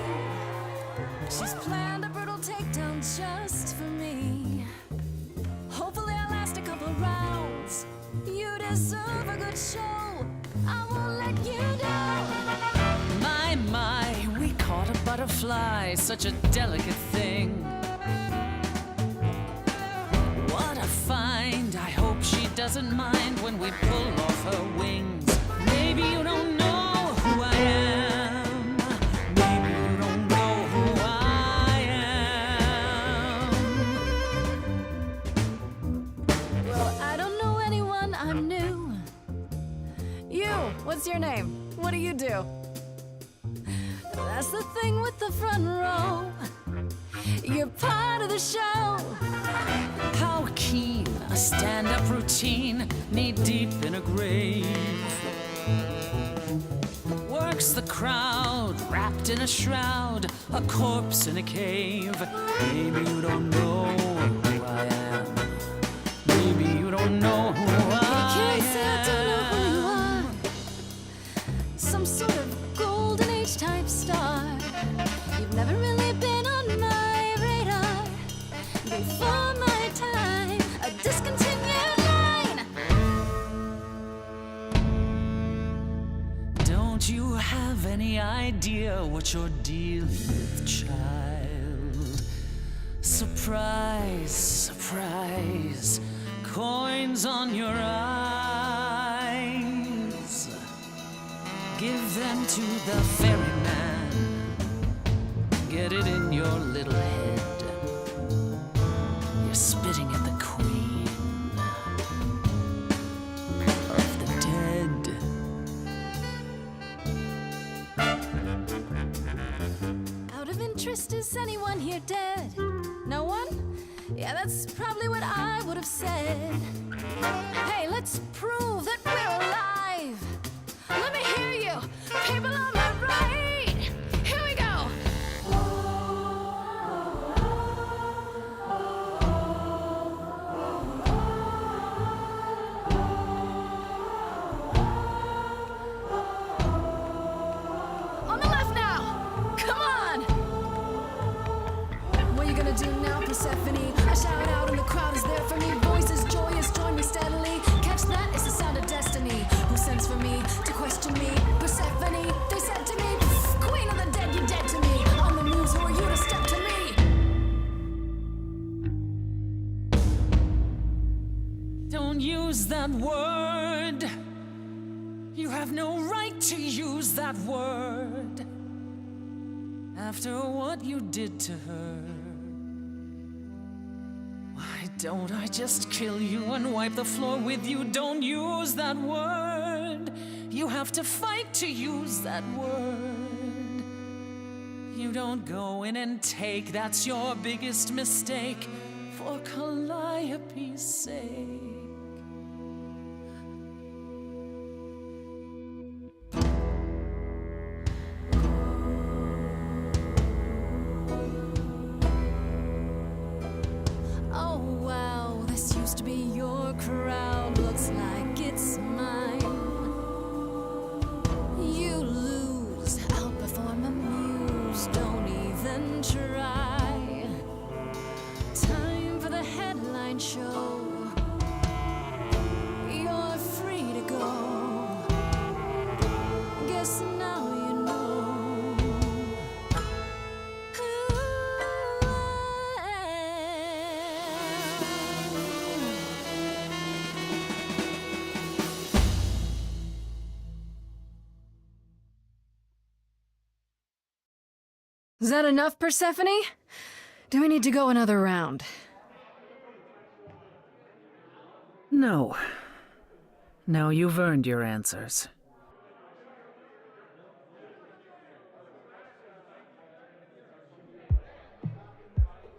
[SPEAKER 9] She's planned a brutal takedown just for me. Hopefully I'll last a couple rounds. You deserve a good show. I won't let you down.
[SPEAKER 8] My, we caught a butterfly, such a delicate thing. What a find, I hope she doesn't mind when we pull off her wings. Maybe you don't know who I am. Maybe you don't know who I am.
[SPEAKER 9] Well, I don't know anyone, I'm new. You, what's your name? What do you do? That's the thing with the front row. You're part of the show.
[SPEAKER 8] How keen a stand-up routine, knee-deep in a grave. Works the crowd, wrapped in a shroud, a corpse in a cave. Maybe you don't know who I am. Maybe you don't know who I
[SPEAKER 9] Can't say I don't know who you
[SPEAKER 8] am.
[SPEAKER 9] are. Some sort of golden age type star. You've never really been on my radar. Before my time, a discontinued line.
[SPEAKER 8] Don't you have any idea what you're dealing with, child? Surprise, surprise, coins on your eyes. Give them to the ferryman. Get it in your little head. You're spitting at the queen of the dead.
[SPEAKER 9] Out of interest, is anyone here dead? No one? Yeah, that's probably what I would have said. Hey, let's prove that we're alive. Let me hear you, people on my right. Here we go. On the left now. Come on. What are you gonna do now, Persephone? I shout out and the crowd is there for me. Voices joyous, join me steadily. Catch that, it's the sound of destiny. Who sends for me to question me? Persephone, they said to me, Queen of the dead, you're dead to me. On the moves, who are you to step to me?
[SPEAKER 8] Don't use that word. You have no right to use that word. After what you did to her, why don't I just kill you and wipe the floor with you? Don't use that word. You have to fight to use that word. you don't go in and take. That's your biggest mistake, for Calliope's sake.
[SPEAKER 9] Oh wow, this used to be your crowd, looks like it's mine. You lose, outperform a muse, don't even try. Time for the headline show. You're free to go. Guess now you know who I am.
[SPEAKER 1] Is that enough, Persephone? Do we need to go another round?
[SPEAKER 7] No. No, you've earned your answers.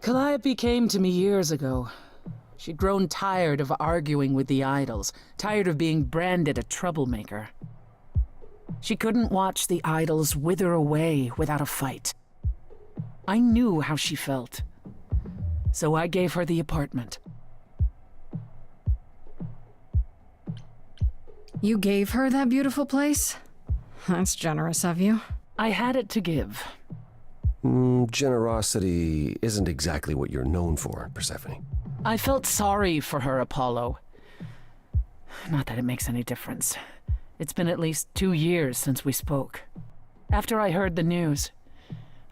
[SPEAKER 7] Calliope came to me years ago. She'd grown tired of arguing with the idols, tired of being branded a troublemaker. She couldn't watch the idols wither away without a fight. I knew how she felt. So I gave her the apartment.
[SPEAKER 1] You gave her that beautiful place? That's generous of you.
[SPEAKER 7] I had it to give.
[SPEAKER 2] Generosity isn't exactly what you're known for, Persephone.
[SPEAKER 7] I felt sorry for her, Apollo. Not that it makes any difference. It's been at least 2 years since we spoke. After I heard the news,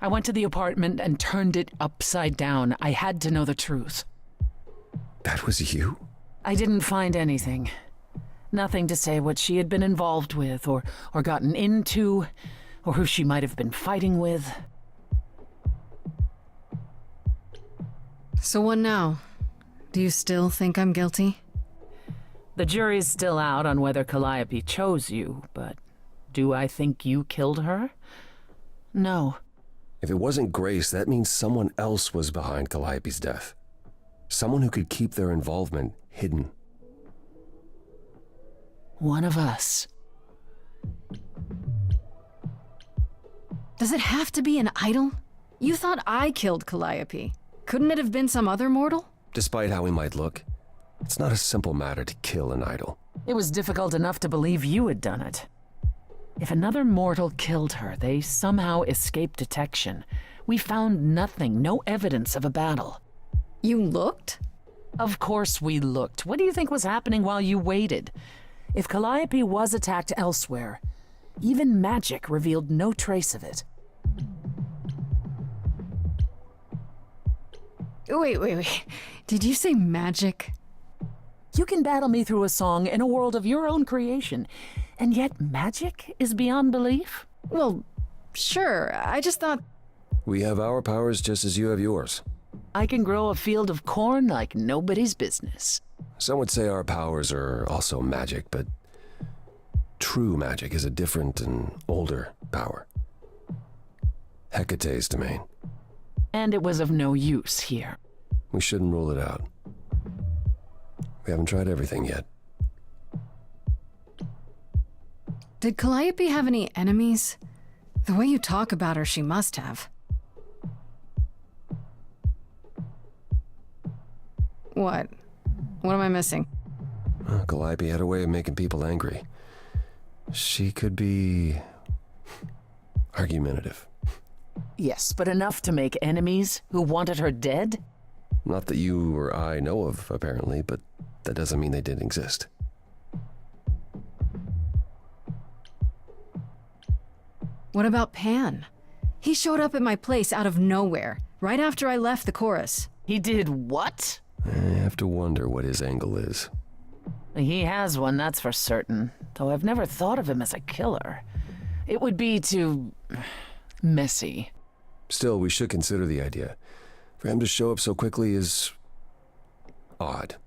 [SPEAKER 7] I went to the apartment and turned it upside down. I had to know the truth.
[SPEAKER 2] That was you?
[SPEAKER 7] I didn't find anything. Nothing to say what she had been involved with, or gotten into, or who she might have been fighting with.
[SPEAKER 1] So what now? Do you still think I'm guilty?
[SPEAKER 7] The jury's still out on whether Calliope chose you, but do I think you killed her? No.
[SPEAKER 2] If it wasn't Grace, that means someone else was behind Calliope's death. Someone who could keep their involvement hidden.
[SPEAKER 7] One of us.
[SPEAKER 1] Does it have to be an idol? You thought I killed Calliope. Couldn't it have been some other mortal?
[SPEAKER 2] Despite how he might look, it's not a simple matter to kill an idol.
[SPEAKER 7] It was difficult enough to believe you had done it. If another mortal killed her, they somehow escaped detection. We found nothing, no evidence of a battle.
[SPEAKER 1] You looked?
[SPEAKER 7] Of course we looked. What do you think was happening while you waited? If Calliope was attacked elsewhere, even magic revealed no trace of it.
[SPEAKER 1] Wait. Did you say magic?
[SPEAKER 7] You can battle me through a song in a world of your own creation, and yet magic is beyond belief?
[SPEAKER 1] Well, sure. I just thought...
[SPEAKER 2] We have our powers just as you have yours.
[SPEAKER 7] I can grow a field of corn like nobody's business.
[SPEAKER 2] Some would say our powers are also magic, but true magic is a different and older power. Hecate's domain.
[SPEAKER 7] And it was of no use here.
[SPEAKER 2] We shouldn't rule it out. We haven't tried everything yet.
[SPEAKER 1] Did Calliope have any enemies? The way you talk about her, she must have. What? What am I missing?
[SPEAKER 2] Calliope had a way of making people angry. She could be argumentative.
[SPEAKER 7] Yes, but enough to make enemies who wanted her dead?
[SPEAKER 2] Not that you or I know of, apparently, but that doesn't mean they didn't exist.
[SPEAKER 1] What about Pan? He showed up at my place out of nowhere, right after I left the chorus.
[SPEAKER 7] He did what?
[SPEAKER 2] I have to wonder what his angle is.
[SPEAKER 7] He has one, that's for certain. Though I've never thought of him as a killer. It would be too... messy.
[SPEAKER 2] Still, we should consider the idea. For him to show up so quickly is... odd.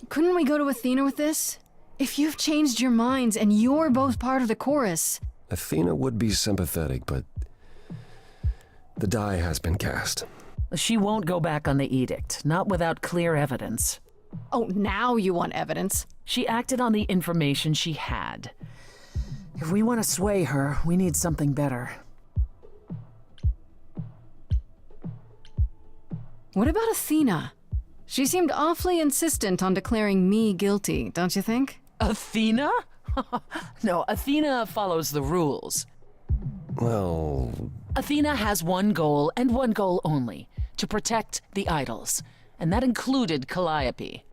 [SPEAKER 1] Couldn't we go to Athena with this? If you've changed your minds and you're both part of the chorus,
[SPEAKER 2] Athena would be sympathetic, but the die has been cast.
[SPEAKER 7] She won't go back on the edict, not without clear evidence.
[SPEAKER 1] oh, now you want evidence.
[SPEAKER 7] She acted on the information she had. If we want to sway her, we need something better.
[SPEAKER 1] What about Athena? She seemed awfully insistent on declaring me guilty, don't you think?
[SPEAKER 7] Athena? No, Athena follows the rules.
[SPEAKER 2] Well,
[SPEAKER 7] Athena has one goal, and one goal only: to protect the idols. And that included Calliope.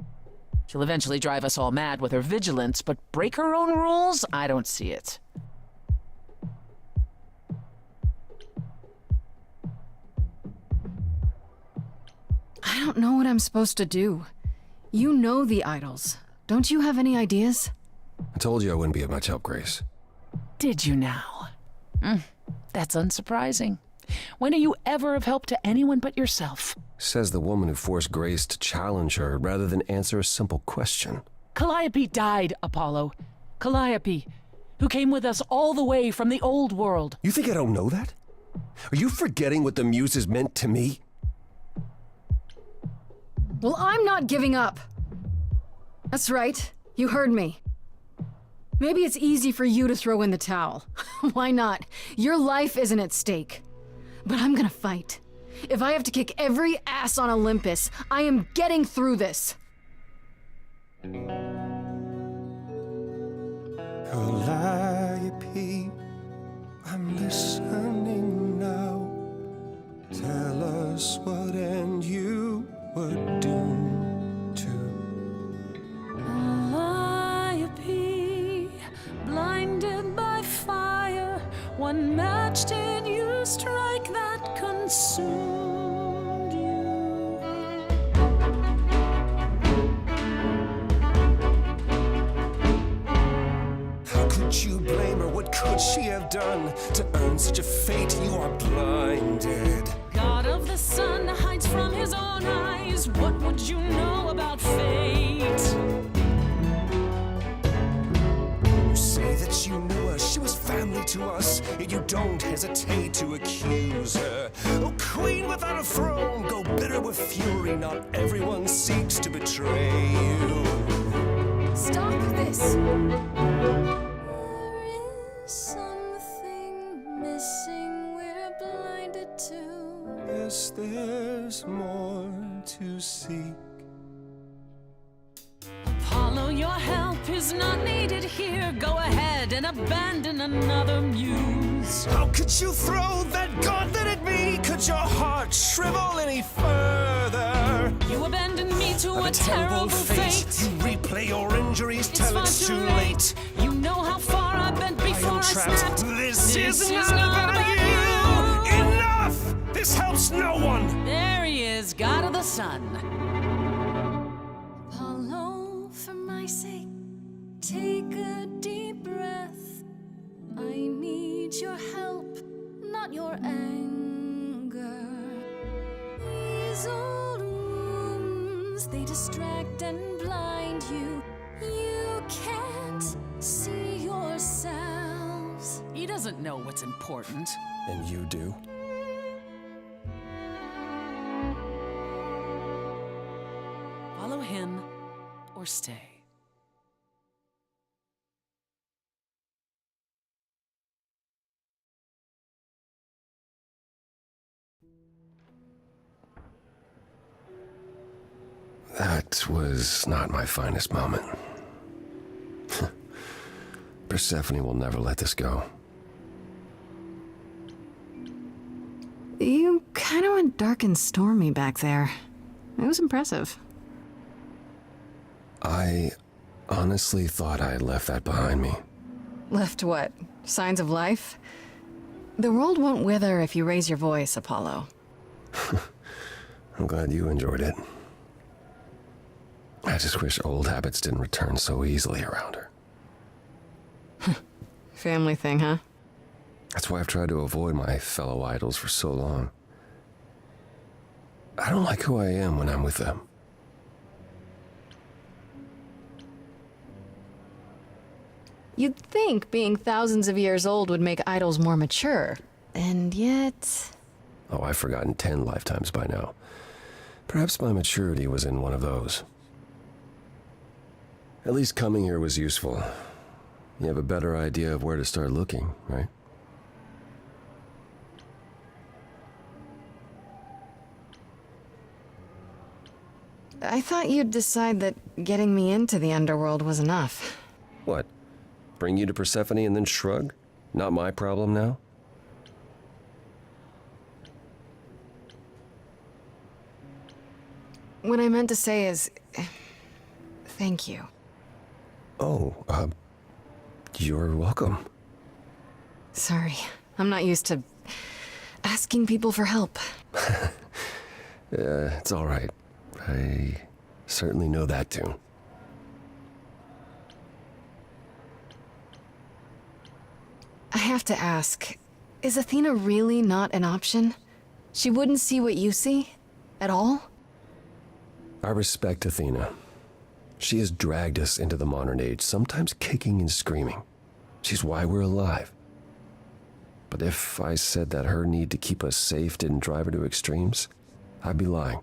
[SPEAKER 7] She'll eventually drive us all mad with her vigilance, but break her own rules? I don't see it.
[SPEAKER 1] I don't know what I'm supposed to do. You know the idols. Don't you have any ideas?
[SPEAKER 2] I told you I wouldn't be of much help, Grace.
[SPEAKER 7] Did you now? That's unsurprising. When are you ever of help to anyone but yourself?
[SPEAKER 2] Says the woman who forced Grace to challenge her rather than answer a simple question.
[SPEAKER 7] Calliope died, Apollo. Calliope, who came with us all the way from the old world.
[SPEAKER 2] You think I don't know that? Are you forgetting what the Muses meant to me?
[SPEAKER 1] Well, I'm not giving up. That's right. You heard me. Maybe it's easy for you to throw in the towel. Why not? Your life isn't at stake. But I'm gonna fight. If I have to kick every ass on Olympus, I am getting through this.
[SPEAKER 3] Calliope, I'm listening now. Tell us what end you were doomed to.
[SPEAKER 8] Calliope, blinded by fire, what match did you strike that consumed you?
[SPEAKER 3] How could you blame her? What could she have done to earn such a fate? You are blinded.
[SPEAKER 8] God of the sun hides from his own eyes. What would you know about fate?
[SPEAKER 3] You say that you knew her, she was family to us, yet you don't hesitate to accuse her. Oh, queen without a throne, go bitter with fury. Not everyone seeks to betray you.
[SPEAKER 9] Stop this! There is something missing we're blinded to.
[SPEAKER 3] Yes, there's more to seek.
[SPEAKER 8] Apollo, your help is not needed here. Go ahead and abandon another muse.
[SPEAKER 3] How could you throw that gauntlet at me? Could your heart shrivel any further?
[SPEAKER 8] You abandoned me to a terrible fate.
[SPEAKER 3] You replay your injuries
[SPEAKER 8] It's
[SPEAKER 3] till
[SPEAKER 8] far
[SPEAKER 3] it's
[SPEAKER 8] too
[SPEAKER 3] too
[SPEAKER 8] late.
[SPEAKER 3] late.
[SPEAKER 8] You know how far I bent before I
[SPEAKER 3] I am trapped.
[SPEAKER 8] snapped.
[SPEAKER 3] This is not about you. Enough! This helps no one.
[SPEAKER 8] There he is, God of the sun.
[SPEAKER 9] Apollo, for my sake, take a deep breath. I need your help, not your anger. These old wounds, they distract and blind you. You can't see yourselves.
[SPEAKER 8] He doesn't know what's important.
[SPEAKER 2] And you do?
[SPEAKER 8] Follow him or stay.
[SPEAKER 2] That was not my finest moment. Persephone will never let this go.
[SPEAKER 1] You kind of went dark and stormy back there. It was impressive.
[SPEAKER 2] I honestly thought I had left that behind me.
[SPEAKER 1] Left what? Signs of life? The world won't wither if you raise your voice, Apollo.
[SPEAKER 2] I'm glad you enjoyed it. I just wish old habits didn't return so easily around her.
[SPEAKER 1] Family thing, huh?
[SPEAKER 2] That's why I've tried to avoid my fellow idols for so long. I don't like who I am when I'm with them.
[SPEAKER 1] You'd think being thousands of years old would make idols more mature. And yet...
[SPEAKER 2] Oh, I've forgotten 10 lifetimes by now. Perhaps my maturity was in one of those. At least coming here was useful. You have a better idea of where to start looking, right?
[SPEAKER 1] I thought you'd decide that getting me into the underworld was enough.
[SPEAKER 2] What? Bring you to Persephone and then shrug? Not my problem now?
[SPEAKER 1] What I meant to say is... thank you.
[SPEAKER 2] Oh, you're welcome.
[SPEAKER 1] Sorry, I'm not used to asking people for help.
[SPEAKER 2] It's all right. I certainly know that tune.
[SPEAKER 1] I have to ask, is Athena really not an option? She wouldn't see what you see? At all?
[SPEAKER 2] I respect Athena. She has dragged us into the modern age, sometimes kicking and screaming. She's why we're alive. But if I said that her need to keep us safe didn't drive her to extremes, I'd be lying.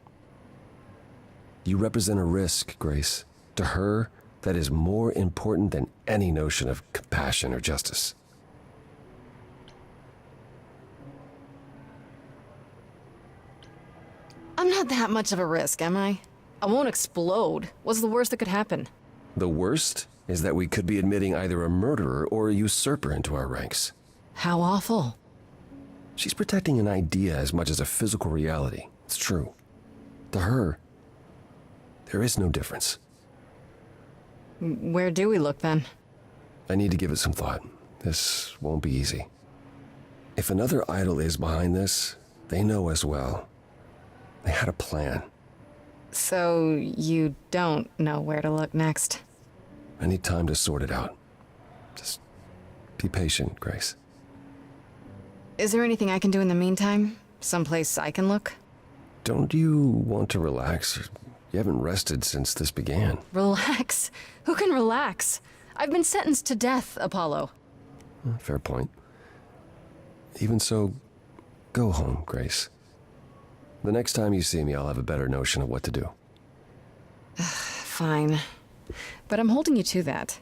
[SPEAKER 2] You represent a risk, Grace. To her, that is more important than any notion of compassion or justice.
[SPEAKER 1] I'm not that much of a risk, am I? I won't explode. What's the worst that could happen?
[SPEAKER 2] The worst is that we could be admitting either a murderer or a usurper into our ranks.
[SPEAKER 1] How awful.
[SPEAKER 2] She's protecting an idea as much as a physical reality. It's true. To her, there is no difference.
[SPEAKER 1] Where do we look then?
[SPEAKER 2] I need to give it some thought. This won't be easy. If another idol is behind this, they know as well. They had a plan.
[SPEAKER 1] So you don't know where to look next?
[SPEAKER 2] I need time to sort it out. Just be patient, Grace.
[SPEAKER 1] Is there anything I can do in the meantime? Someplace I can look?
[SPEAKER 2] Don't you want to relax? You haven't rested since this began.
[SPEAKER 1] Relax? Who can relax? I've been sentenced to death, Apollo.
[SPEAKER 2] Fair point. Even so, go home, Grace. The next time you see me, I'll have a better notion of what to do.
[SPEAKER 1] Fine. But I'm holding you to that.